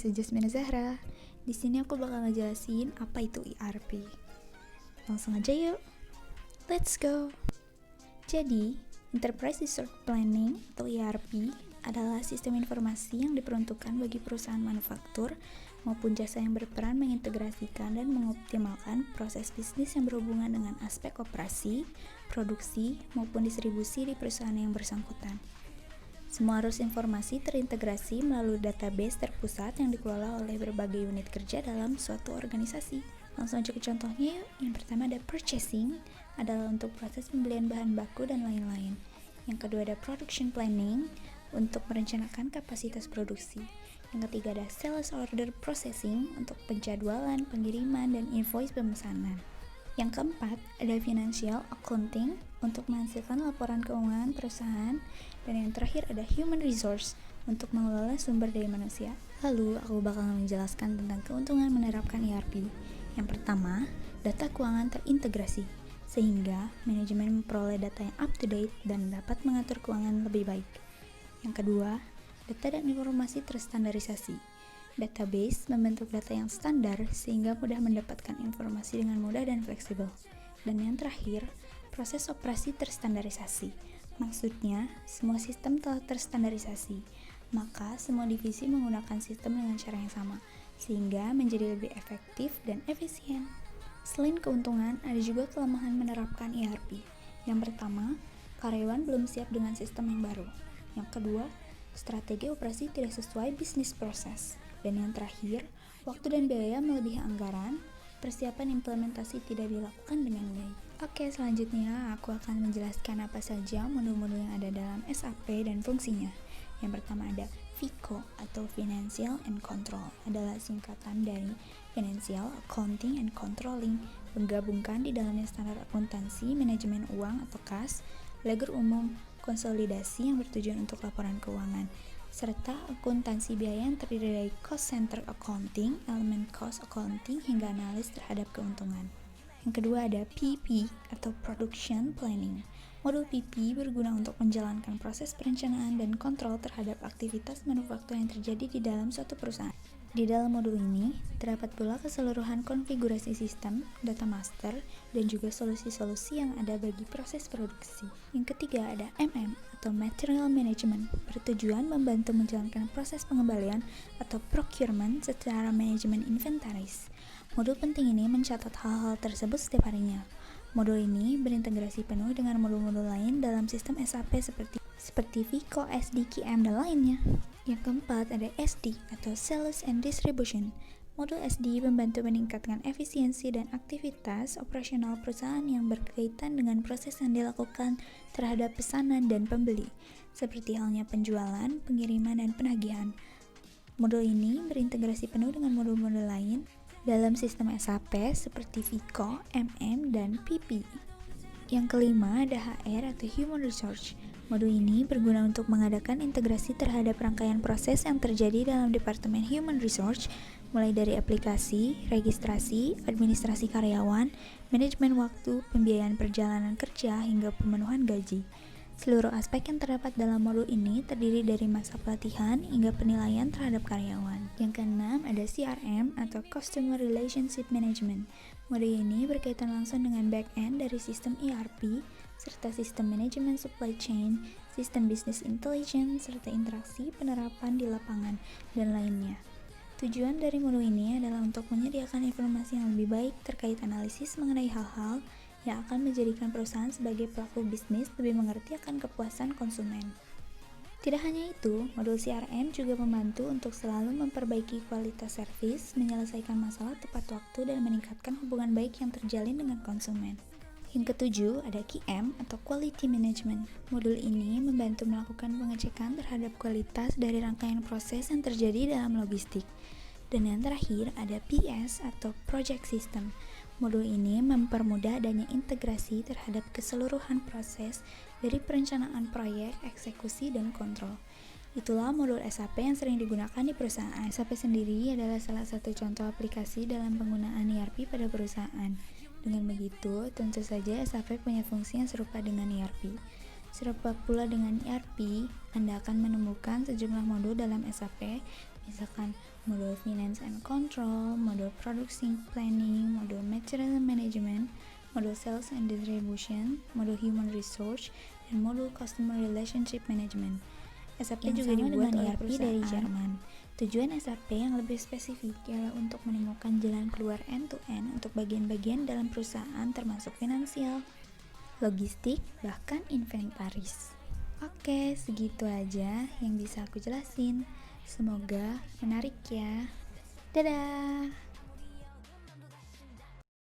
this is Jasmine Zahra. Di sini aku bakal ngejelasin apa itu ERP. Langsung aja yuk. Let's go. Jadi, Enterprise Resource Planning atau ERP adalah sistem informasi yang diperuntukkan bagi perusahaan manufaktur maupun jasa yang berperan mengintegrasikan dan mengoptimalkan proses bisnis yang berhubungan dengan aspek operasi, produksi, maupun distribusi di perusahaan yang bersangkutan. Semua arus informasi terintegrasi melalui database terpusat yang dikelola oleh berbagai unit kerja dalam suatu organisasi. Langsung aja ke contohnya yuk. Yang pertama ada purchasing, adalah untuk proses pembelian bahan baku dan lain-lain. Yang kedua ada production planning, untuk merencanakan kapasitas produksi. Yang ketiga ada sales order processing, untuk penjadwalan, pengiriman, dan invoice pemesanan. Yang keempat, ada financial accounting untuk menghasilkan laporan keuangan perusahaan, dan yang terakhir ada human resource untuk mengelola sumber daya manusia. Lalu, aku bakal menjelaskan tentang keuntungan menerapkan ERP. Yang pertama, data keuangan terintegrasi, sehingga manajemen memperoleh data yang up to date dan dapat mengatur keuangan lebih baik. Yang kedua, data dan informasi terstandarisasi. Database membentuk data yang standar sehingga mudah mendapatkan informasi dengan mudah dan fleksibel. Dan yang terakhir, proses operasi terstandarisasi. Maksudnya, semua sistem telah terstandarisasi, maka semua divisi menggunakan sistem dengan cara yang sama, sehingga menjadi lebih efektif dan efisien. Selain keuntungan, ada juga kelemahan menerapkan ERP. Yang pertama, karyawan belum siap dengan sistem yang baru. Yang kedua, strategi operasi tidak sesuai bisnis proses. Dan yang terakhir, waktu dan biaya melebihi anggaran, persiapan implementasi tidak dilakukan dengan baik. Oke, selanjutnya aku akan menjelaskan apa saja modul-modul yang ada dalam SAP dan fungsinya. Yang pertama ada FICO atau Financial and Control, adalah singkatan dari Financial, Accounting, and Controlling, menggabungkan di dalamnya standar akuntansi, manajemen uang atau kas, ledger umum, konsolidasi yang bertujuan untuk laporan keuangan, serta akuntansi biaya yang terdiri dari cost center accounting, elemen cost accounting, hingga analis terhadap keuntungan. Yang kedua ada PP atau Production Planning. Modul PP berguna untuk menjalankan proses perencanaan dan kontrol terhadap aktivitas manufaktur yang terjadi di dalam suatu perusahaan. Di dalam modul ini, terdapat pula keseluruhan konfigurasi sistem, data master, dan juga solusi-solusi yang ada bagi proses produksi. Yang ketiga ada MM atau Material Management, bertujuan membantu menjalankan proses pengembalian atau procurement secara manajemen inventaris. Modul penting ini mencatat hal-hal tersebut setiap harinya. Modul ini berintegrasi penuh dengan modul-modul lain dalam sistem SAP seperti FICO, SD, QM, dan lainnya. Yang keempat ada SD atau Sales and Distribution. Modul SD membantu meningkatkan efisiensi dan aktivitas operasional perusahaan yang berkaitan dengan proses yang dilakukan terhadap pesanan dan pembeli, seperti halnya penjualan, pengiriman, dan penagihan. Modul ini berintegrasi penuh dengan modul-modul lain dalam sistem SAP seperti FICO, MM, dan PP. Yang kelima ada HR atau Human Resource. Modul ini berguna untuk mengadakan integrasi terhadap rangkaian proses yang terjadi dalam Departemen Human Resource, mulai dari aplikasi, registrasi, administrasi karyawan, manajemen waktu, pembiayaan perjalanan kerja, hingga pemenuhan gaji. Seluruh aspek yang terdapat dalam modul ini terdiri dari masa pelatihan hingga penilaian terhadap karyawan. Yang keenam ada CRM atau Customer Relationship Management. Modul ini berkaitan langsung dengan back-end dari sistem ERP, serta sistem manajemen supply chain, sistem business intelligence, serta interaksi penerapan di lapangan, dan lainnya. Tujuan dari modul ini adalah untuk menyediakan informasi yang lebih baik terkait analisis mengenai hal-hal yang akan menjadikan perusahaan sebagai pelaku bisnis lebih mengerti akan kepuasan konsumen. Tidak hanya itu, modul CRM juga membantu untuk selalu memperbaiki kualitas servis, menyelesaikan masalah tepat waktu, dan meningkatkan hubungan baik yang terjalin dengan konsumen. Yang ketujuh ada QM atau Quality Management. Modul ini membantu melakukan pengecekan terhadap kualitas dari rangkaian proses yang terjadi dalam logistik. Dan yang terakhir ada PS atau Project System. Modul ini mempermudah adanya integrasi terhadap keseluruhan proses dari perencanaan proyek, eksekusi, dan kontrol. Itulah modul SAP yang sering digunakan di perusahaan. SAP sendiri adalah salah satu contoh aplikasi dalam penggunaan ERP pada perusahaan. Dengan begitu, tentu saja SAP punya fungsi yang serupa dengan ERP. Serupa pula dengan ERP, Anda akan menemukan sejumlah modul dalam SAP, misalkan modul Finance and Control, modul Production Planning, modul Material Management, modul Sales and Distribution, modul Human Resource, dan modul Customer Relationship Management. SAP yang juga dibuat oleh ERP dari Jerman. Tujuan SAP yang lebih spesifik ialah untuk menemukan jalan keluar end-to-end untuk bagian-bagian dalam perusahaan termasuk finansial, logistik, bahkan inventaris. Oke, segitu aja yang bisa aku jelasin. Semoga menarik ya. Dadah!